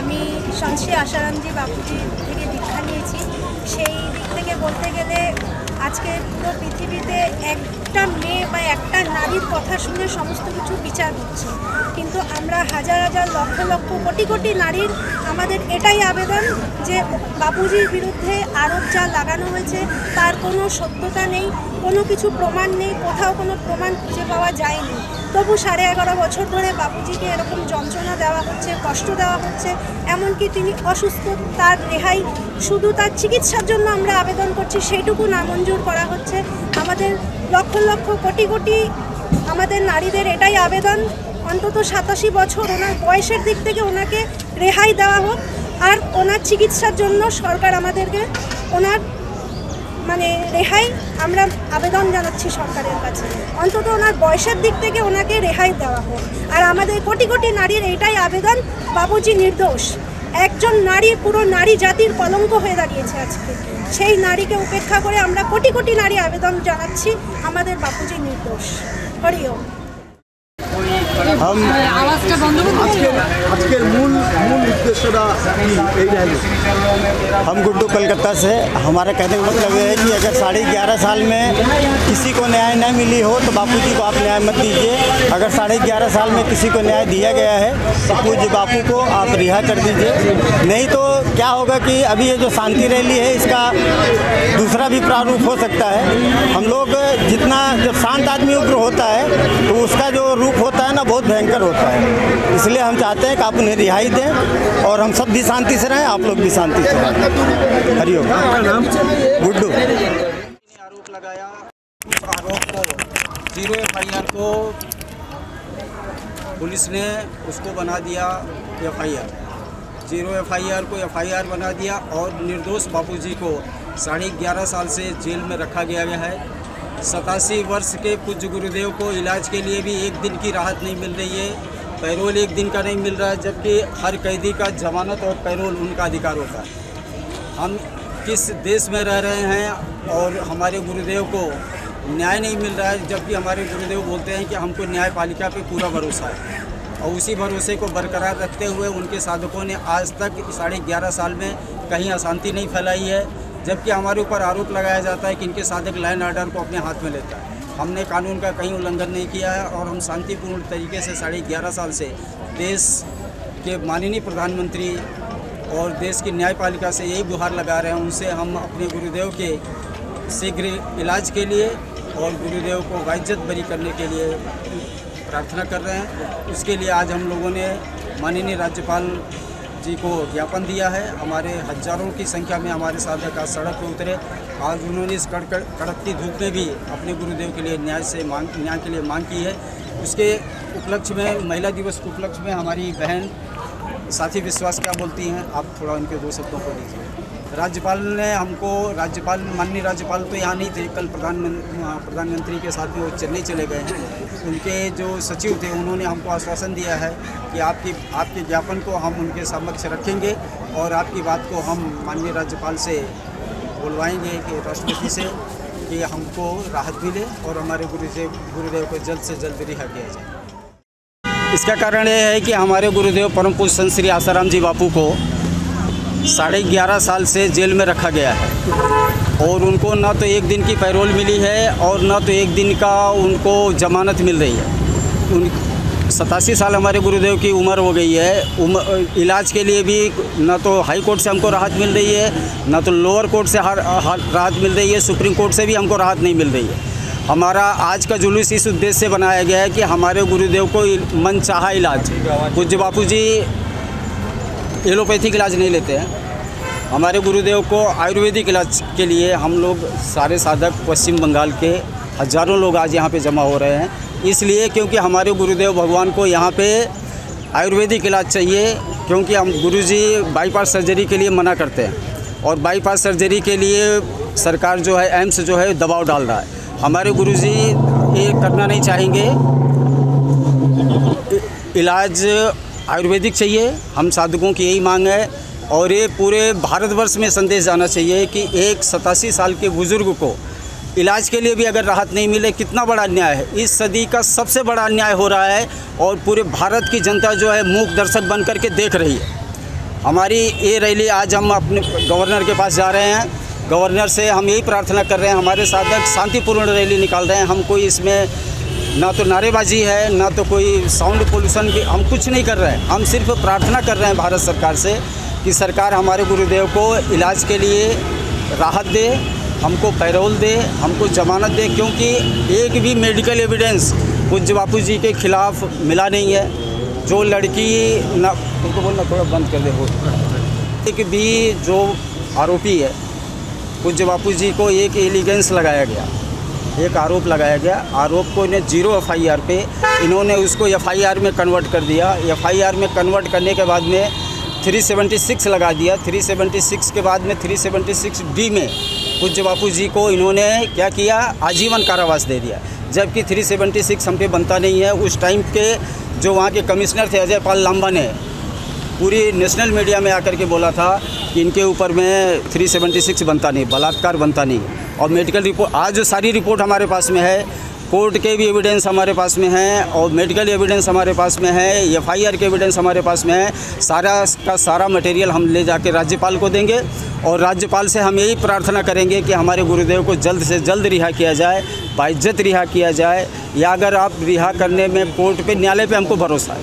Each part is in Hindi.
আমি সন্ত্রী আশারামজি বাপুজি থেকে দীক্ষা নিয়েছি। সেই দিক থেকে বলতে গেলে আজকে পুরো পৃথিবীতে একটা মেয়ে বা একটা নারীর কথা শুনে সমস্ত কিছু বিচার হচ্ছে, কিন্তু আমরা হাজার হাজার লক্ষ লক্ষ কোটি কোটি নারীর আমাদের এটাই আবেদন যে বাপুজির বিরুদ্ধে আরোপ যা লাগানো হয়েছে তার কোনো সত্যতা নেই, কোনো কিছু প্রমাণ নেই, কোথাও কোনো প্রমাণ খুঁজে পাওয়া যায়নি। তবু 11.5 বছর ধরে বাপুজিকে এরকম যন্ত্রণা দেওয়া হচ্ছে, কষ্ট দেওয়া হচ্ছে, এমনকি তিনি অসুস্থ, তার রেহাই শুধু তার চিকিৎসার জন্য আমরা আবেদন করছি সেইটুকু নামঞ্জুর করা হচ্ছে। আমাদের লক্ষ লক্ষ কোটি কোটি আমাদের নারীদের এটাই আবেদন, অন্তত 87 বছর ওনার বয়সের দিক থেকে ওনাকে রেহাই দেওয়া হোক, আর ওনার চিকিৎসার জন্য সরকার আমাদেরকে ওনার রেহাই আমরা আবেদন জানাচ্ছি সরকারের কাছে, অন্তত ওনার বয়সের দিক থেকে ওনাকে রেহাই দেওয়া হোক। আর আমাদের কোটি কোটি নারীর এইটাই আবেদন, বাপুজি নির্দোষ, একজন নারী পুরো নারী জাতির কলঙ্ক হয়ে দাঁড়িয়েছে আজকে, সেই নারীকে উপেক্ষা করে আমরা কোটি কোটি নারী আবেদন জানাচ্ছি আমাদের বাপুজি নির্দোষ। হরি ওম। हम गुड्डू कलकत्ता से, हमारा कहने का मतलब ये है कि अगर 11.5 साल में किसी को न्याय न मिली हो तो बापूजी को आप न्याय मत दीजिए। अगर 11.5 साल में किसी को न्याय दिया गया है तो पूज्य बापू को आप रिहा कर दीजिए। नहीं तो क्या होगा कि अभी ये जो शांति रैली है इसका दूसरा भी प्रारूप हो सकता है। हम लोग जितना जब शांत आदमी उग्र होता है तो उसका जो रूप होता है ना बहुत भयंकर होता है, इसलिए हम चाहते हैं कि आप उन्हें रिहाई दें और हम सब भी शांति से रहें, आप लोग भी शांति से रहें। हरिओम। गुड्डू। आरोप लगाया, उस आरोप को 0 FIR को पुलिस ने उसको बना दिया FIR, 0 FIR को FIR बना दिया और निर्दोष बापूजी को 11.5 साल से जेल में रखा गया है। 87 वर्ष के पूज्य गुरुदेव को इलाज के लिए भी एक दिन की राहत नहीं मिल रही है, पैरोल एक दिन का नहीं मिल रहा है, जबकि हर कैदी का जमानत और पैरोल उनका अधिकार होता है। हम किस देश में रह रहे हैं और हमारे गुरुदेव को न्याय नहीं मिल रहा है, जबकि हमारे गुरुदेव बोलते हैं कि हमको न्यायपालिका पे पूरा भरोसा है, और उसी भरोसे को बरकरार रखते हुए उनके साधकों ने आज तक 11.5 साल में कहीं अशांति नहीं फैलाई है, जबकि हमारे ऊपर आरोप लगाया जाता है कि इनके साधक लॉ एंड ऑर्डर को अपने हाथ में लेता है। हमने कानून का कहीं उल्लंघन नहीं किया है और हम शांतिपूर्ण तरीके से 11.5 साल से देश के माननीय प्रधानमंत्री और देश की न्यायपालिका से यही गुहार लगा रहे हैं, उनसे हम अपने गुरुदेव के शीघ्र इलाज के लिए और गुरुदेव को बाइज्जत बरी करने के लिए प्रार्थना कर रहे हैं। उसके लिए आज हम लोगों ने माननीय राज्यपाल जी को ज्ञापन दिया है। हमारे हजारों की संख्या में हमारे साधक आज सड़क पर उतरे। आज उन्होंने इस कड़कती धूप में भी अपने गुरुदेव के लिए न्याय के लिए मांग की है। उसके उपलक्ष्य में, महिला दिवस के उपलक्ष्य में हमारी बहन साथी विश्वास क्या बोलती हैं, आप थोड़ा उनके 2 शब्दों को लीजिए। राज्यपाल ने हमको, माननीय राज्यपाल तो यहाँ नहीं थे, कल प्रधानमंत्री के साथ में वो चेन्नई चले गए हैं। उनके जो सचिव थे उन्होंने हमको आश्वासन दिया है कि आपके ज्ञापन को हम उनके समक्ष रखेंगे और आपकी बात को हम माननीय राज्यपाल से बुलवाएंगे कि राष्ट्रपति से कि हमको राहत मिले और हमारे गुरुदेव को जल्द से जल्द रिहा किया जाए। इसका कारण ये है कि हमारे गुरुदेव परम पूज्य संत श्री आसाराम जी बापू को 11.5 साल से जेल में रखा गया है और उनको न तो एक दिन की पैरोल मिली है और न तो एक दिन का उनको जमानत मिल रही है। 87 साल हमारे गुरुदेव की उम्र हो गई है। इलाज के लिए भी न तो हाई कोर्ट से हमको राहत मिल रही है, न तो लोअर कोर्ट से राहत मिल रही है, सुप्रीम कोर्ट से भी हमको राहत नहीं मिल रही है। हमारा आज का जुलूस इस उद्देश्य से बनाया गया है कि हमारे गुरुदेव को मनचाहा इलाज, पूज्य बापूजी एलोपैथिक इलाज नहीं लेते हैं, हमारे गुरुदेव को आयुर्वेदिक इलाज के लिए हम लोग सारे साधक पश्चिम बंगाल के हजारों लोग आज यहाँ पे जमा हो रहे हैं, इसलिए क्योंकि हमारे गुरुदेव भगवान को यहाँ पे आयुर्वेदिक इलाज चाहिए, क्योंकि हम गुरुजी बाईपास सर्जरी के लिए मना करते हैं और बाईपास सर्जरी के लिए सरकार जो है, एम्स जो है दबाव डाल रहा है। हमारे गुरुजी ये करना नहीं चाहेंगे, इलाज आयुर्वेदिक चाहिए, हम साधकों की यही मांग है। और ये पूरे भारतवर्ष में संदेश जाना चाहिए कि एक 87 साल के बुज़ुर्ग को इलाज के लिए भी अगर राहत नहीं मिले, कितना बड़ा अन्याय है। इस सदी का सबसे बड़ा अन्याय हो रहा है और पूरे भारत की जनता जो है मूक दर्शक बन कर के देख रही है। हमारी ये रैली आज हम अपने गवर्नर के पास जा रहे हैं। गवर्नर से हम यही प्रार्थना कर रहे हैं, हमारे साधक शांतिपूर्ण रैली निकाल रहे हैं। हम कोई इसमें ना तो नारेबाजी है, ना तो कोई साउंड पोल्यूशन की, हम कुछ नहीं कर रहे हैं। हम सिर्फ प्रार्थना कर रहे हैं भारत सरकार से कि सरकार हमारे गुरुदेव को इलाज के लिए राहत दे, हमको पैरोल दे, हमको जमानत दे, क्योंकि एक भी मेडिकल एविडेंस पूज्य बापू जी के खिलाफ मिला नहीं है। जो लड़की ना उनको बोलना थोड़ा बंद कर दे, हो एक भी जो आरोपी है पूज्य बापू जी को एक एलिगेंस लगाया गया, एक आरोप लगाया गया। आरोप को इन्हें 0 FIR पे इन्होंने उसको FIR में कन्वर्ट कर दिया। FIR में कन्वर्ट करने के बाद में 376 लगा दिया। 376 के बाद में 376D में पूज्य बापू जी को इन्होंने क्या किया, आजीवन कारावास दे दिया, जबकि 376 हम पे बनता नहीं है। उस टाइम के जो वहाँ के कमिश्नर थे अजय पाल लांबा ने पूरी नेशनल मीडिया में आकर के बोला था कि इनके ऊपर में 376 बनता नहीं, बलात्कार बनता नहीं। और मेडिकल रिपोर्ट आज जो सारी रिपोर्ट हमारे पास में है, कोर्ट के भी एविडेंस हमारे पास में हैं और मेडिकल एविडेंस हमारे पास में है, FIR के एविडेंस हमारे पास में है। सारा का सारा मटेरियल हम ले जाके राज्यपाल को देंगे और राज्यपाल से हम यही प्रार्थना करेंगे कि हमारे गुरुदेव को जल्द से जल्द रिहा किया जाए, बाइज्जत रिहा किया जाए। या अगर आप रिहा करने में कोर्ट पे, न्यायालय पे हमको भरोसा है,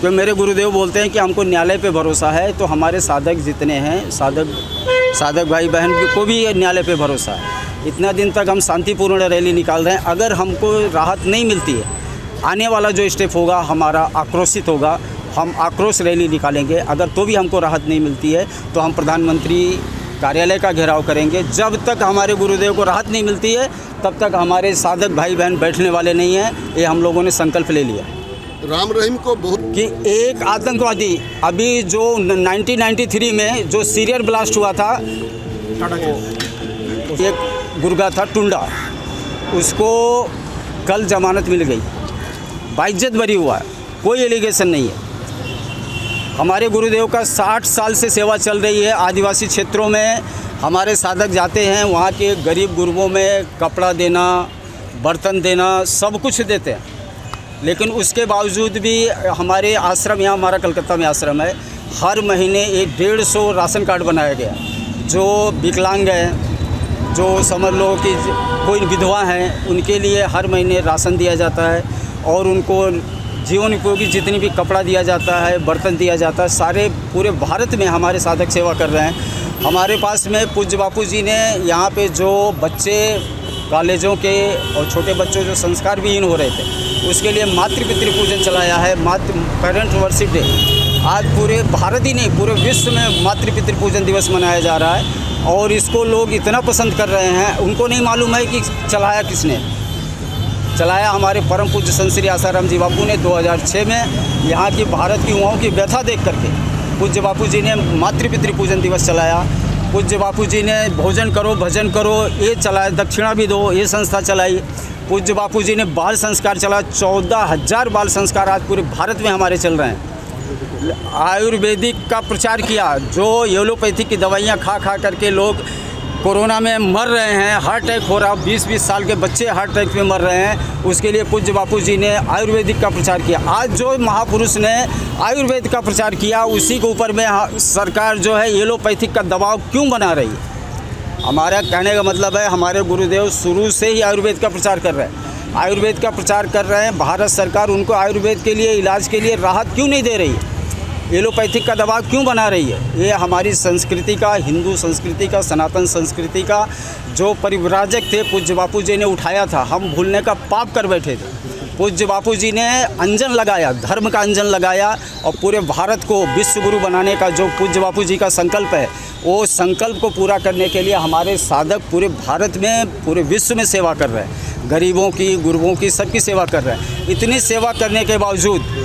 क्योंकि मेरे गुरुदेव बोलते हैं कि हमको न्यायालय पे भरोसा है, तो हमारे साधक जितने हैं, साधक भाई बहन को भी न्यायालय पे भरोसा है। इतना दिन तक हम शांतिपूर्ण रैली निकाल रहे हैं। अगर हमको राहत नहीं मिलती है, आने वाला जो स्टेप होगा हमारा आक्रोशित होगा, हम आक्रोश रैली निकालेंगे। अगर तो भी हमको राहत नहीं मिलती है तो हम प्रधानमंत्री कार्यालय का घेराव करेंगे। जब तक हमारे गुरुदेव को राहत नहीं मिलती है तब तक हमारे साधक भाई बहन बैठने वाले नहीं हैं। ये हम लोगों ने संकल्प ले लिया राम रहीम को बहुत कि एक आतंकवादी अभी जो 1993 में जो सीरियल ब्लास्ट हुआ था, एक गुर्गा था टुंडा, उसको कल जमानत मिल गई, बाइज्जत बरी हुआ है, कोई एलिगेशन नहीं है। हमारे गुरुदेव का 60 साल से सेवा चल रही है। आदिवासी क्षेत्रों में हमारे साधक जाते हैं, वहाँ के गरीब गुरबों में कपड़ा देना, बर्तन देना, सब कुछ देते हैं। लेकिन उसके बावजूद भी हमारे आश्रम, यहाँ हमारा कलकत्ता में आश्रम है, हर महीने 150 राशन कार्ड बनाया गया। जो विकलांग हैं, जो समझ लो कि कोई विधवा हैं, उनके लिए हर महीने राशन दिया जाता है और उनको जीवन उपयोगी जितनी भी कपड़ा दिया जाता है, बर्तन दिया जाता है। सारे पूरे भारत में हमारे साधक सेवा कर रहे हैं। हमारे पास में पूज्य बापू जी ने यहाँ पे जो बच्चे कॉलेजों के और छोटे बच्चों जो संस्कार विहीन हो रहे थे, उसके लिए मातृ पितृ पूजन चलाया है, पेरेंट वर्शिप डे। आज पूरे भारत ही नहीं, पूरे विश्व में मातृ पितृ पूजन दिवस मनाया जा रहा है और इसको लोग इतना पसंद कर रहे हैं। उनको नहीं मालूम है कि चलाया किसने, चलाया हमारे परम पूज्य संत श्री आसाराम जी बापू ने 2006 में। यहाँ की भारत की युवाओं की व्यथा देख करके पूज्य बापू जी ने मातृ पितृ पूजन दिवस चलाया। पूज्य बापू जी ने भोजन करो भजन करो ये चलाया, दक्षिणा भी दो ये संस्था चलाई। पूज्य बापू जी ने बाल संस्कार चला, 14,000 बाल संस्कार आज पूरे भारत में हमारे चल रहे हैं। आयुर्वेदिक का प्रचार किया, जो एलोपैथिक की दवाइयाँ खा खा करके लोग कोरोना में मर रहे हैं, हार्ट अटैक हो रहा, 20-20 साल के बच्चे हार्ट अटैक में मर रहे हैं, उसके लिए पूज्य बापू जी ने आयुर्वेदिक का प्रचार किया। आज जो महापुरुष ने आयुर्वेद का प्रचार किया, उसी के ऊपर में सरकार जो है एलोपैथिक का दबाव क्यों बना रही है? हमारा कहने का मतलब है हमारे गुरुदेव शुरू से ही आयुर्वेद का प्रचार कर रहे हैं, आयुर्वेद का प्रचार कर रहे हैं। भारत सरकार उनको आयुर्वेद के लिए, इलाज के लिए राहत क्यों नहीं दे रही है? एलोपैथिक का दबाव क्यों बना रही है? ये हमारी संस्कृति का, हिंदू संस्कृति का, सनातन संस्कृति का जो परिव्राजक थे पूज्य बापू जी ने उठाया था, हम भूलने का पाप कर बैठे थे। पूज्य बापू जी ने अंजन लगाया, धर्म का अंजन लगाया और पूरे भारत को विश्व गुरु बनाने का जो पूज्य बापू जी का संकल्प है, वो संकल्प को पूरा करने के लिए हमारे साधक पूरे भारत में, पूरे विश्व में सेवा कर रहे हैं। गरीबों की, गुरबों की, सबकी सेवा कर रहे हैं। इतनी सेवा करने के बावजूद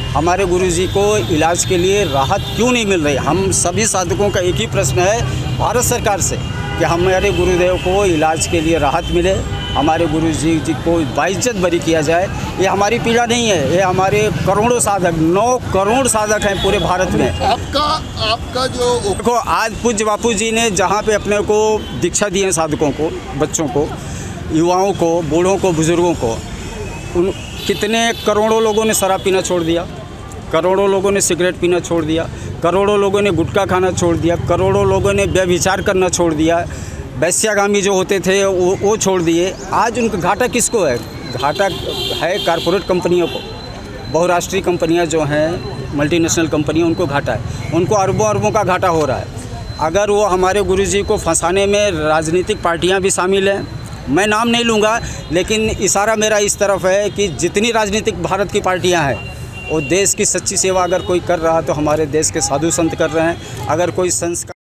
हमारे गुरुजी को इलाज के लिए राहत क्यों नहीं मिल रही? हम सभी साधकों का एक ही प्रश्न है भारत सरकार से कि हमारे गुरुदेव को इलाज के लिए राहत मिले, हमारे गुरुजी जी को बाइज्जत बरी किया जाए। ये हमारी पीड़ा नहीं है, ये हमारे करोड़ों साधक, 9 करोड़ साधक हैं पूरे भारत में। आपका जो देखो, आज पूज्य बापू जी ने जहाँ पे अपने को दीक्षा दी है, साधकों को, बच्चों को, युवाओं को, बूढ़ों को, बुजुर्गों को, उन कितने करोड़ों लोगों ने शराब पीना छोड़ दिया, करोड़ों लोगों ने सिगरेट पीना छोड़ दिया, करोड़ों लोगों ने गुटखा खाना छोड़ दिया, करोड़ों लोगों ने व्यभिचार करना छोड़ दिया, वैश्यागामी जो होते थे वो छोड़ दिए। आज उनका घाटा किसको है? घाटा है कारपोरेट कंपनियों को। बहुराष्ट्रीय कंपनियां जो हैं, मल्टीनेशनल कंपनियां, उनको घाटा है। उनको अरबों अरबों का घाटा हो रहा है। अगर वो हमारे गुरुजी को फंसाने में राजनीतिक पार्टियां भी शामिल हैं, मैं नाम नहीं लूँगा, लेकिन इशारा मेरा इस तरफ है कि जितनी राजनीतिक भारत की पार्टियां हैं, वो देश की सच्ची सेवा अगर कोई कर रहा तो हमारे देश के साधु संत कर रहे हैं। अगर कोई संस्कार